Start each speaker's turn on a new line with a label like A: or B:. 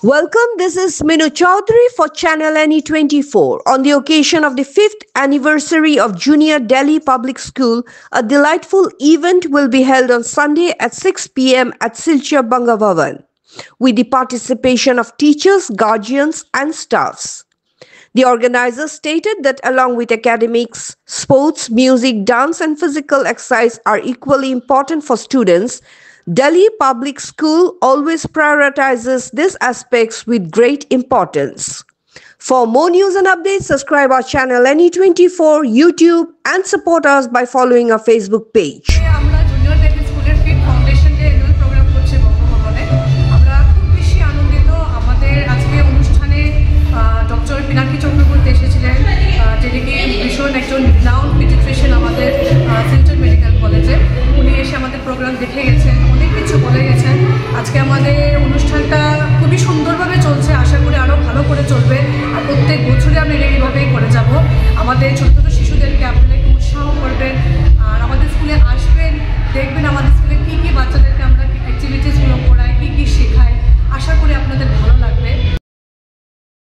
A: Welcome, this is Minu Chaudhary for Channel NE24. On the occasion of the 5th anniversary of Junior Delhi Public School, a delightful event will be held on Sunday at 6 p.m. at Silchar Banga Bhavan, with the participation of teachers, guardians and staffs. The organizers stated that along with academics, sports, music, dance and physical exercise are equally important for students. Delhi Public School always prioritizes these aspects with great importance. For more news and updates, subscribe our channel NE24, YouTube and support us by following our Facebook page.
B: Programme দেখে গেছেন, অনেক কিছু বলে গেছেন। আজকে আমাদের অনুষ্ঠানটা খুবই সুন্দরভাবে চলছে, আশা করি আরও ভালো করে চলবে। আর প্রত্যেক বছরে আমরা এইভাবেই করে যাব। আমাদের ছোটো ছোটো শিশুদেরকে আপনারা একটু উৎসাহ করবেন,